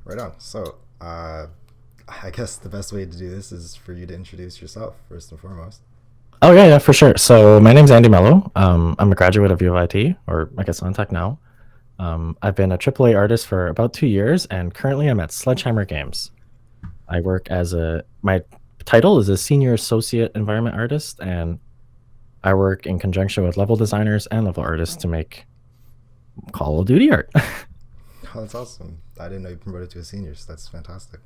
Right on. So, I guess the best way to do this is for you to introduce yourself first and foremost. Oh yeah, for sure. So my name's Andy Mello. I'm a graduate of U of IT, or I guess on tech now. I've been a AAA artist for about 2 years, and currently I'm at Sledgehammer Games. I work as a my title is a senior associate environment artist, and I work in conjunction with level designers and level artists to make Call of Duty art. Oh, that's awesome. I didn't know you promoted to a senior, so that's fantastic.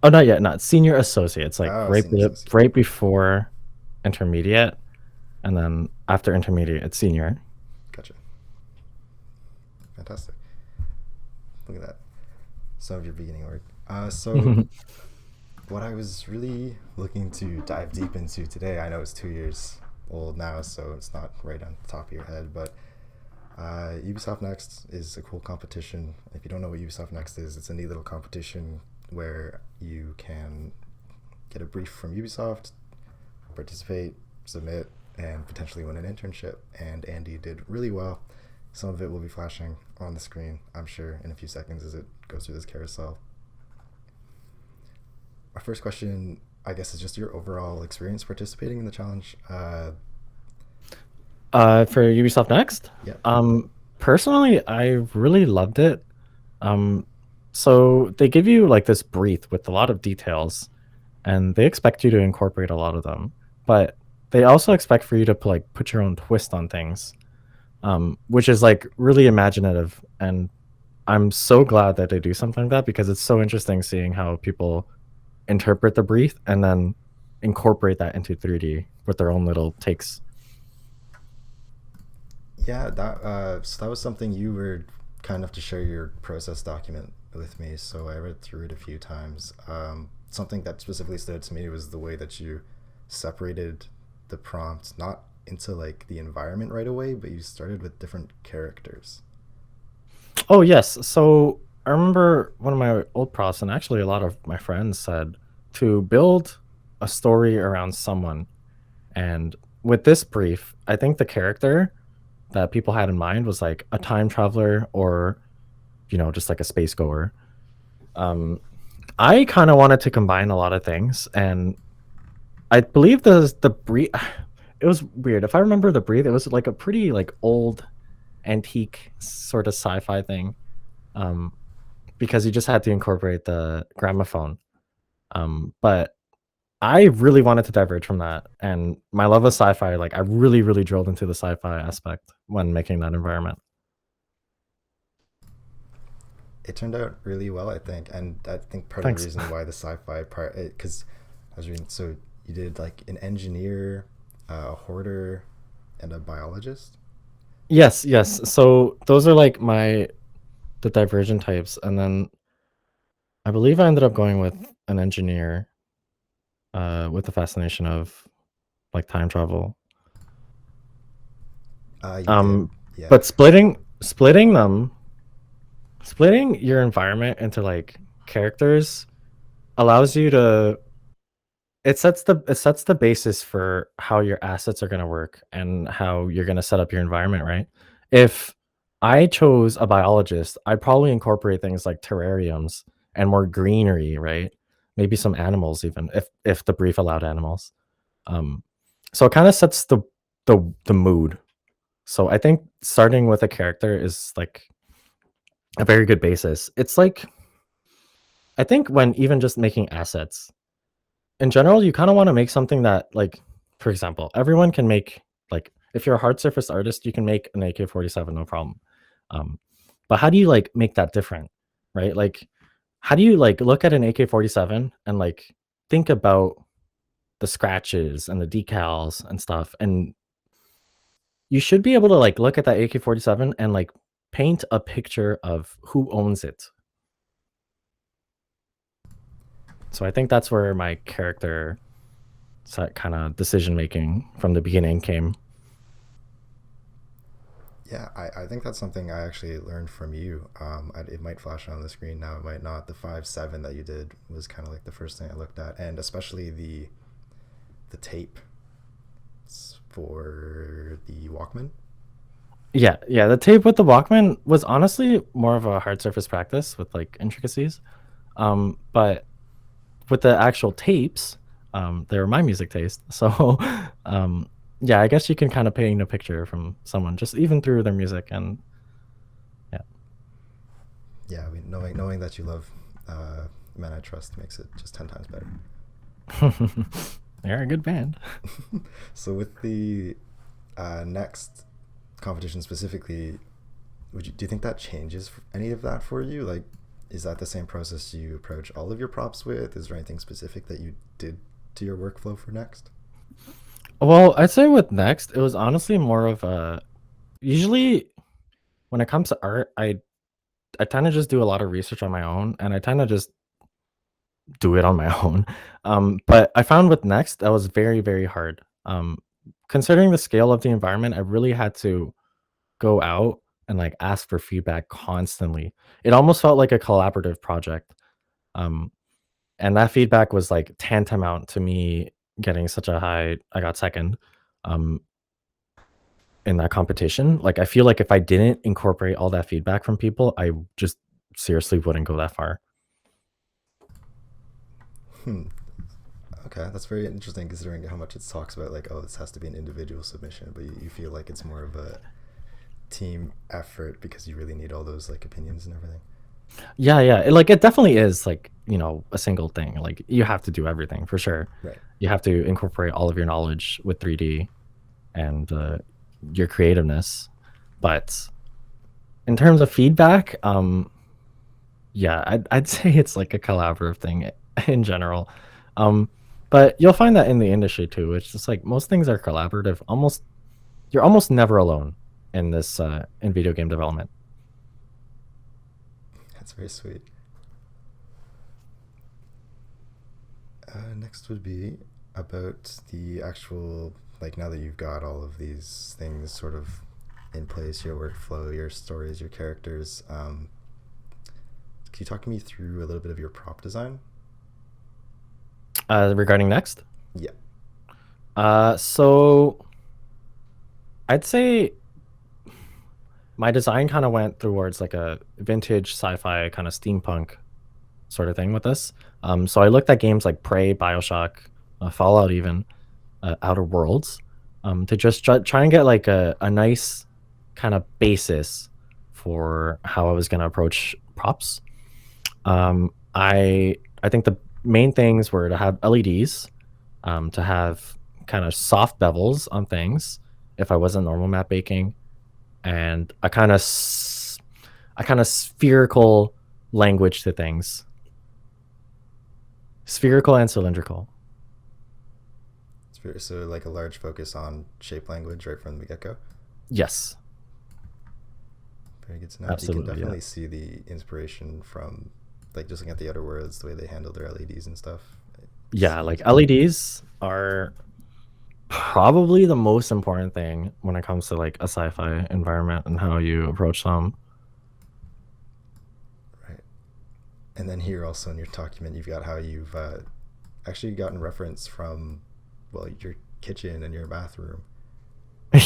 Oh, not yet, not senior associate. It's like Oh, senior associate. right before intermediate, and then after intermediate, it's senior. Gotcha. Fantastic. Look at that. Some of your beginning work. So what I was really looking to dive deep into today, I know it's 2 years old now, so it's not right on the top of your head, but Ubisoft Next is a cool competition. If you don't know what Ubisoft Next is, it's a neat little competition where you can get a brief from Ubisoft, participate, submit, and potentially win an internship. And Andy did really well. Some of it will be flashing on the screen, I'm sure, in a few seconds as it goes through this carousel. Our first question, I guess, is just your overall experience participating in the challenge. For Ubisoft Next, Yeah, personally, I really loved it. Um, so they give you like this brief with a lot of details, and they expect you to incorporate a lot of them, but they also expect for you to like put your own twist on things, which is like really imaginative. And I'm so glad that they do something like that because it's so interesting seeing how people interpret the brief and then incorporate that into 3D with their own little takes. yeah. So that was something you were kind enough to share your process document with me. So I read through it a few times. Something that specifically stood out to me was the way that you separated the prompt not into like the environment right away, but you started with different characters. Oh yes. So I remember one of my old profs, and actually a lot of my friends said to build a story around someone. And with this brief, I think the character that people had in mind was like a time traveler or, just like a space goer. Um, I kind of wanted to combine a lot of things, and I believe the brief. It was weird. If I remember the brief, it was like a pretty like old antique sort of sci-fi thing. Um, because you just had to incorporate the gramophone. But I really wanted to diverge from that, and my love of sci-fi, like I really, really drilled into the sci-fi aspect when making that environment. It turned out really well, I think, and I think part of the Thanks. reason why the sci-fi part, because I was reading, so you did like an engineer, a hoarder, and a biologist. Yes, yes. So those are like the divergent types, and then I believe I ended up going with an engineer, with the fascination of like time travel. You did, Um, yeah. but splitting your environment into like characters allows you to it sets the basis for how your assets are going to work and how you're going to set up your environment, right? If I chose a biologist, I'd probably incorporate things like terrariums and more greenery, right? Maybe some animals even if the brief allowed animals. Um so it kind of sets the mood. So I think starting with a character is like a very good basis. It's like I think when even just making assets, in general, you kind of want to make something that, like, for example, everyone can make, like, if you're a hard surface artist, you can make an AK-47, no problem. Um, but how do you like make that different, right? Like, how do you like look at an AK-47 and like think about the scratches and the decals and stuff? And you should be able to like look at that AK-47 and like paint a picture of who owns it. So I think that's where my character kind of decision making from the beginning came. Yeah, I think that's something I actually learned from you. It might flash on the screen now, it might not. The 5.7 that you did was kind of like the first thing I looked at, and especially the tape for the Walkman. Yeah. The tape with the Walkman was honestly more of a hard surface practice with like intricacies. But with the actual tapes, they were my music taste. So, um, yeah, I guess you can kind of paint a picture from someone just even through their music, and Yeah, I mean, knowing that you love Man I Trust makes it just 10 times better. yeah, they're a good band. So with the next competition specifically, do you think that changes any of that for you? Like, is that the same process you approach all of your props with? Is there anything specific that you did to your workflow for next? Well, I'd say with Next, it was honestly more of a usually when it comes to art, I tend to just do a lot of research on my own, and I tend to just do it on my own. But I found with Next that was very, very hard. Considering the scale of the environment, I really had to go out and like ask for feedback constantly. It almost felt like a collaborative project. Um, and that feedback was like tantamount to me getting such a high. I got second. Um, in that competition. Like I feel like if I didn't incorporate all that feedback from people, I just seriously wouldn't go that far. Hmm. Okay, that's very interesting considering how much it talks about like, oh, this has to be an individual submission, but you feel like it's more of a team effort because you really need all those like opinions and everything. Yeah. Like it definitely is like, a single thing. Like you have to do everything for sure. Right. You have to incorporate all of your knowledge with 3D and your creativeness. But in terms of feedback, yeah, I'd say it's like a collaborative thing in general. Um, but you'll find that in the industry too. It's just like most things are collaborative. You're almost never alone in this in video game development. That's very sweet. Next would be about the actual, like, now that you've got all of these things sort of in place, your workflow, your stories, your characters. Can you talk me through a little bit of your prop design? Regarding next, Yeah. so I'd say my design kind of went towards like a vintage sci-fi kind of steampunk sort of thing with this. So I looked at games like Prey, Bioshock, Fallout, even Outer Worlds, to just try and get like a nice kind of basis for how I was going to approach props. I think the main things were to have LEDs, to have kind of soft bevels on things if I wasn't normal map baking, and a kind of spherical language to things, spherical and cylindrical. So, like, a large focus on shape language right from the get go. Yes, Very good to know. You can absolutely. Yeah. definitely see the inspiration from, like, just looking at the Outer Worlds, the way they handle their LEDs and stuff. It Yeah, seems like very. LEDs are probably the most important thing when it comes to like a sci-fi environment and how you approach them. Right. And then here also in your document, you've got how you've actually gotten reference from, well, your kitchen and your bathroom.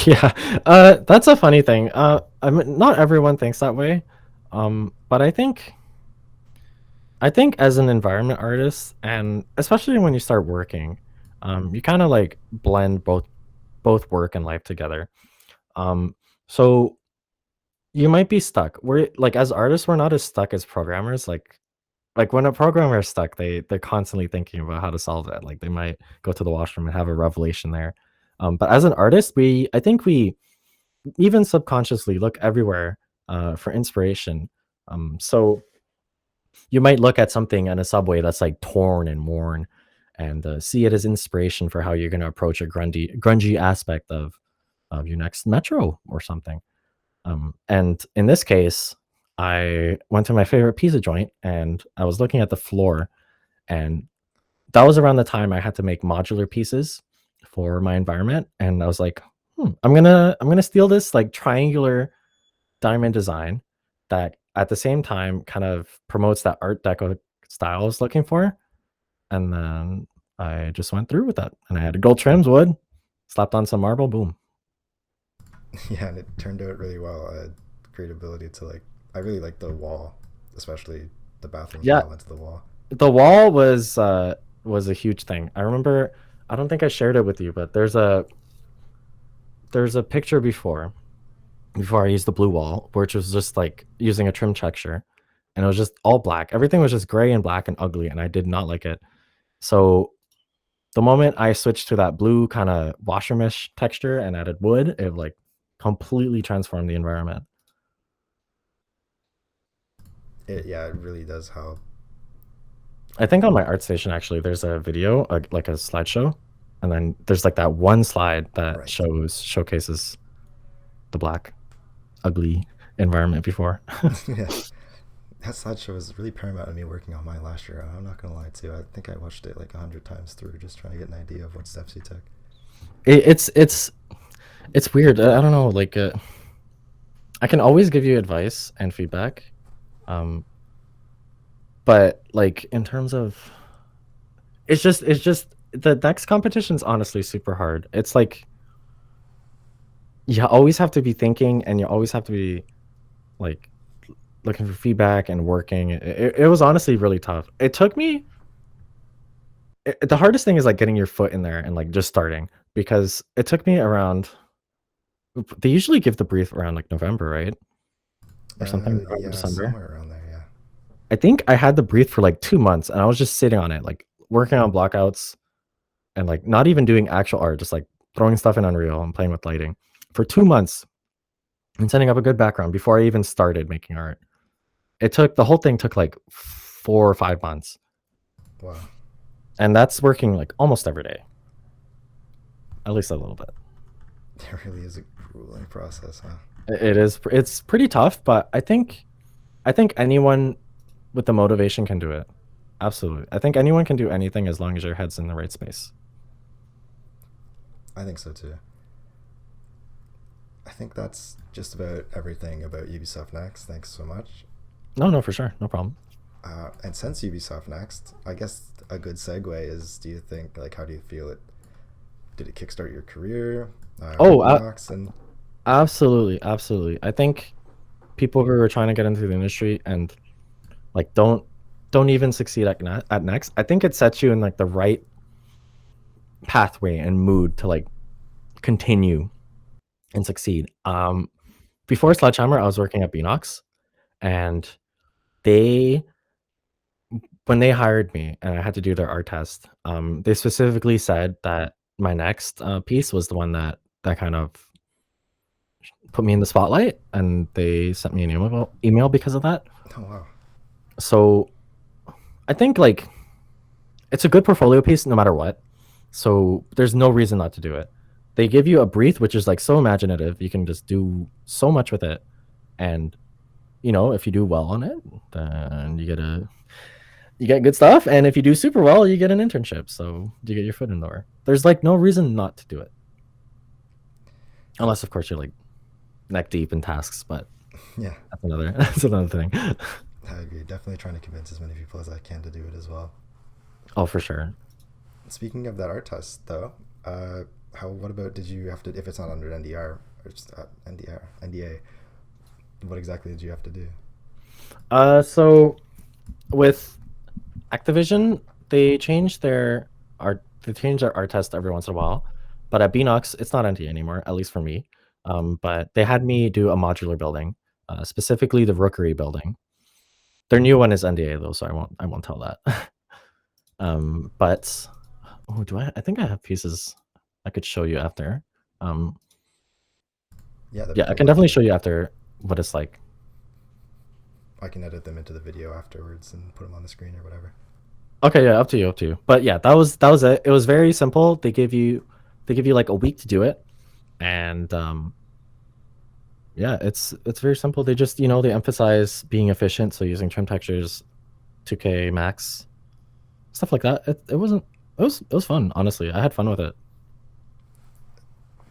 Yeah, that's a funny thing. I mean, not everyone thinks that way, but I think as an environment artist, and especially when you start working, you kind of like blend both work and life together. Um, so you might be stuck. We're like as artists, we're not as stuck as programmers. Like when a programmer is stuck, they're constantly thinking about how to solve it. Like they might go to the washroom and have a revelation there. But as an artist, I think we even subconsciously look everywhere for inspiration. So you might look at something in a subway that's like torn and worn, and see it as inspiration for how you're going to approach a grungy aspect of your next metro or something. And in this case, I went to my favorite pizza joint and I was looking at the floor, and that was around the time I had to make modular pieces for my environment. And I was like, I'm gonna steal this like triangular diamond design that at the same time kind of promotes that art deco style I was looking for. And then I just went through with that. And I had gold trims, wood, slapped on some marble, boom. Yeah, and it turned out really well. Great ability to like. I really like the wall, especially the bathroom Yeah, tile into the wall. the wall was a huge thing. I remember, I don't think I shared it with you, but there's a picture before I used the blue wall, which was just like using a trim texture, and it was just all black. Everything was just gray and black and ugly, and I did not like it. So the moment I switched to that blue kind of washer mesh texture and added wood, it like completely transformed the environment. Yeah, it really does help. I think on my art station actually, there's a video, like a slideshow, and then there's like that one slide that Right. showcases the black, ugly environment before. Yeah, that slideshow was really paramount in me working on mine last year. I'm not gonna lie to you. I think I watched it like 100 times through, just trying to get an idea of what steps you took. It's weird. I don't know. Like, I can always give you advice and feedback, um, but like in terms of, it's just the next competition's honestly super hard. It's like you always have to be thinking, and you always have to be like looking for feedback and working. It was honestly really tough. It took me. The hardest thing is like getting your foot in there and like just starting, because it took me around. They usually give the brief around like November, right, or something, November, Yeah, December. somewhere around there. Yeah. I think I had the brief for like 2 months, and I was just sitting on it, like working on blockouts and like not even doing actual art, just like throwing stuff in Unreal and playing with lighting for 2 months and setting up a good background before I even started making art. The whole thing took like 4 or 5 months, Wow. and that's working like almost every day, at least a little bit. It really is a grueling process, huh? It is. It's pretty tough, but I think anyone with the motivation can do it. Absolutely, I think anyone can do anything as long as your head's in the right space. I think so too. I think that's just about everything about Ubisoft Next. Thanks so much. No, no, for sure, no problem. And since Ubisoft Next, I guess a good segue is: do you think like how do you feel it? Did it kickstart your career with Oh, Beanox? And absolutely, absolutely. I think people who are trying to get into the industry and like don't even succeed at next. I think it sets you in like the right pathway and mood to like continue and succeed. Before Sledgehammer, I was working at Beanox, and they when they hired me and I had to do their art test, they specifically said that my next piece was the one that kind of put me in the spotlight, and they sent me an email because of that. oh wow, So I think like it's a good portfolio piece no matter what. So there's no reason not to do it. They give you a brief, which is like so imaginative. You can just do so much with it, and if you do well on it, then you get good stuff. And if you do super well, you get an internship. So you get your foot in the door. There's like no reason not to do it, unless of course you're like neck deep in tasks. But yeah, that's another thing. I agree. Definitely trying to convince as many people as I can to do it as well. Oh, for sure. Speaking of that art test, though, how what about did you have to if it's not under NDR or just NDA? What exactly did you have to do? So with Activision, they change their art. They change their art test every once in a while, but at Beanox, it's not NDA anymore, at least for me. But they had me do a modular building, specifically the Rookery building. Their new one is NDA though, so I won't tell that. But oh, do I? I think I have pieces I could show you after. Um, Yeah, that'd be yeah, I cool. can definitely show you after what it's like. I can edit them into the video afterwards and put them on the screen or whatever. Okay, yeah, up to you, up to you. But yeah, that was it. It was very simple. They give you like a week to do it, and yeah, it's very simple. They just they emphasize being efficient, so using trim textures, 2K max, stuff like that. It wasn't. It was fun. Honestly, I had fun with it.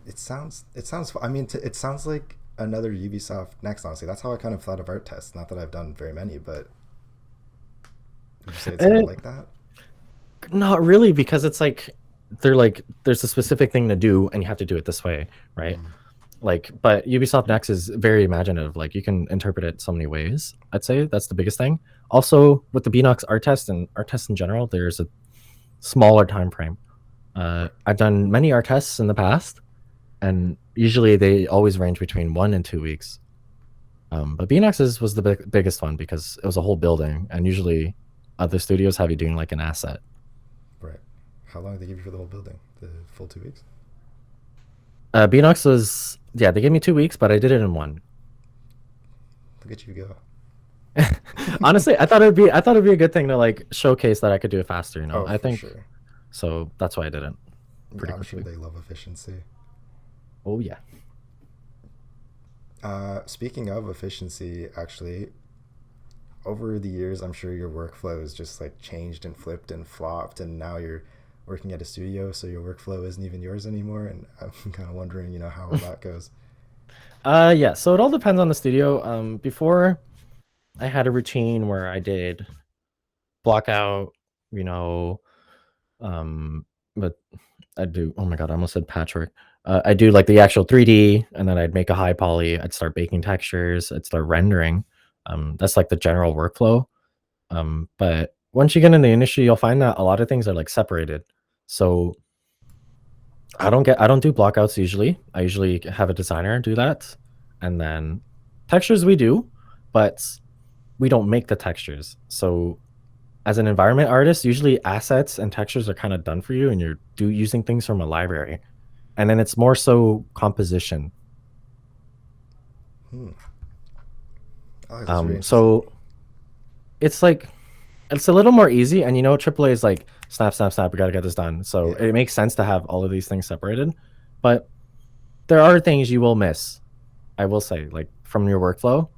It sounds. I mean, it sounds like another Ubisoft Next. Honestly, that's how I kind of thought of art tests. Not that I've done very many, but would you say it's kind of Eh, like that? Not really, because it's like there's a specific thing to do, and you have to do it this way, right? Mm. Like, but Ubisoft Next is very imaginative. Like, you can interpret it so many ways. I'd say that's the biggest thing. Also, with the Beanox art test and art tests in general, there's a smaller time frame. Right. I've done many art tests in the past, and usually they always range between 1 and 2 weeks. But Beanox's was the biggest one because it was a whole building, and usually other studios have you doing like an asset. Right. How long did they give you for the whole building? The full 2 weeks? Beanox was, yeah, they gave me 2 weeks, but I did it in one. Look at you go. Honestly, I thought it'd be a good thing to like showcase that I could do it faster. Oh, I for think sure. so. That's why I did it Yeah, pretty I'm sure quickly. they love efficiency. Oh yeah. Speaking of efficiency, actually, over the years, I'm sure your workflow has just like changed and flipped and flopped, and now you're working at a studio, so your workflow isn't even yours anymore. And I'm kind of wondering, how that goes. Yeah. So it all depends on the studio. Before I had a routine where I did block out, you know, um, but I do. Oh my god, I almost said patchwork. I do like the actual 3D, and then I'd make a high poly. I'd start baking textures. I'd start rendering. That's like the general workflow. But once you get in the industry, you'll find that a lot of things are like separated. So I don't do blockouts usually. I usually have a designer do that, and then textures we do, but we don't make the textures. So as an environment artist, usually assets and textures are kind of done for you, and you're using things from a library, and then it's more so composition. Hmm. Oh, that's really interesting. So it's like it's a little more easy, and AAA is like snap, snap, snap. We got to get this done. So Yeah. it makes sense to have all of these things separated, but there are things you will miss. I will say, like from your workflow,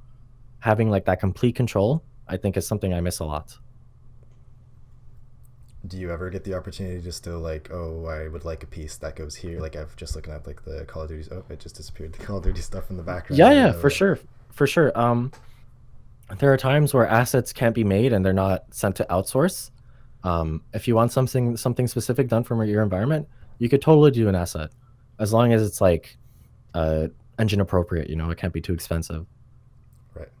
having like that complete control, I think is something I miss a lot. Do you ever get the opportunity to still like, oh, I would like a piece that goes here? Like I've just looking at like the Call of Duty. Oh, it just disappeared. The Call of Duty stuff in the background Yeah, there. yeah, for sure, for sure. There are times where assets can't be made and they're not sent to outsource. If you want something specific done from your environment, you could totally do an asset, as long as it's like uh, engine appropriate. It can't be too expensive. Right.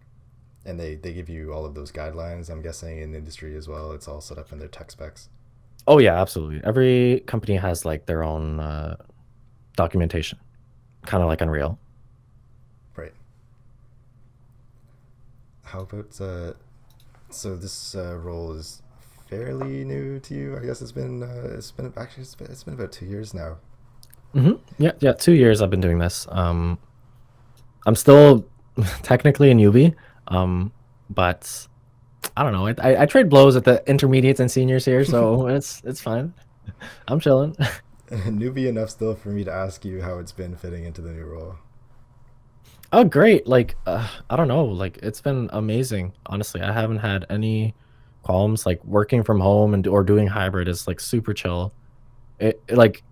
And they give you all of those guidelines. I'm guessing in the industry as well. It's all set up in their tech specs. Oh yeah, absolutely. Every company has like their own documentation, kind of like Unreal. Right. How about so this role is fairly new to you. I guess it's been actually it's been about 2 years now. Yeah, yeah. 2 years I've been doing this. I'm still technically a newbie, but I don't know. I trade blows at the intermediates and seniors here, so it's fine. I'm chilling. Newbie enough still for me to ask you how it's been fitting into the new role. Oh, great. Like, I don't know. Like, it's been amazing. Honestly, I haven't had any qualms. Like, working from home or doing hybrid is like super chill. Like,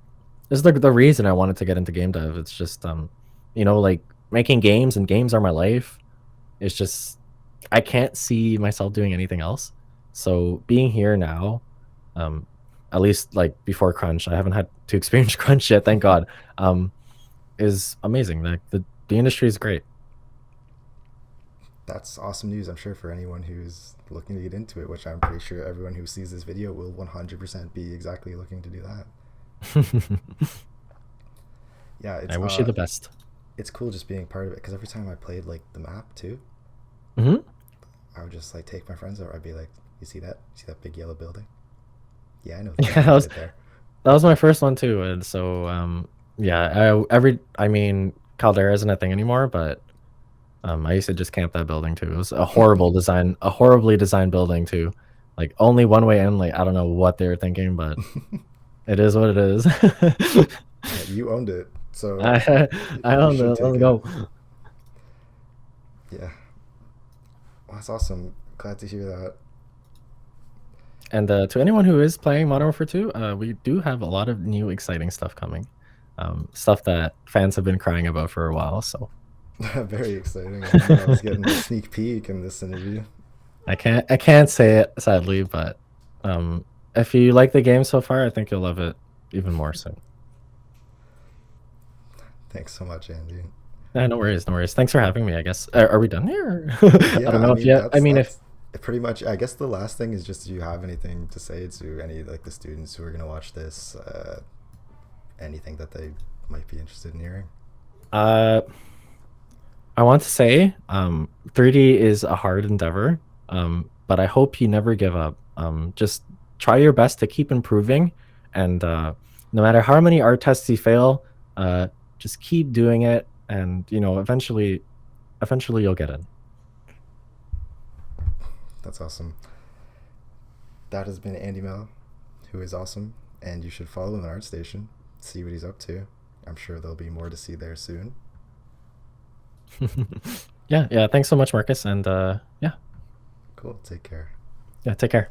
this is the reason I wanted to get into game dev. It's just, like making games, and games are my life. It's just, I can't see myself doing anything else. So being here now, um, at least like before crunch, I haven't had to experience crunch yet, thank God. Um, is amazing. Like the industry is great. That's awesome news, I'm sure, for anyone who's looking to get into it, which I'm pretty sure everyone who sees this video will 100% be exactly looking to do that. Yeah, I wish you the best. it's cool just being part of it because every time I played like the map too, Hmm. I would just like take my friends over. I'd be like, "You see that? You see that big yellow building? Yeah, Yeah, I know right there." that was my first one too, and so yeah, I mean, Caldera isn't a thing anymore, but I used to just camp that building too. It was a horrible design, a horribly designed building too. Like only one way in. Like I don't know what they were thinking, but it is what it is. You owned it, so I I you don't should know. take Let's it. go. Yeah, well, that's awesome. Glad to hear that. And to anyone who is playing Modern Warfare 2, we do have a lot of new exciting stuff coming. Stuff that fans have been crying about for a while. So Very exciting. I know I was getting a sneak peek in this interview. I can't say it sadly, but um, if you like the game so far, I think you'll love it even more soon. Thanks so much, Andy. No worries, no worries. Thanks for having me. I guess are we done here? I Yeah, don't I know if mean you. I mean, if that's pretty much. I guess the last thing is just, do you have anything to say to any like the students who are gonna watch this? Anything that they might be interested in hearing? uh, I want to say, 3D is a hard endeavor. But I hope you never give up. Just try your best to keep improving, and no matter how many art tests you fail, uh, just keep doing it, and eventually you'll get in. That's awesome. That has been Andy Mel, who is awesome, and you should follow him on ArtStation, see what he's up to. I'm sure there'll be more to see there soon. Yeah, yeah. Thanks so much, Marcus, and yeah, Cool. Take care. yeah. Take care.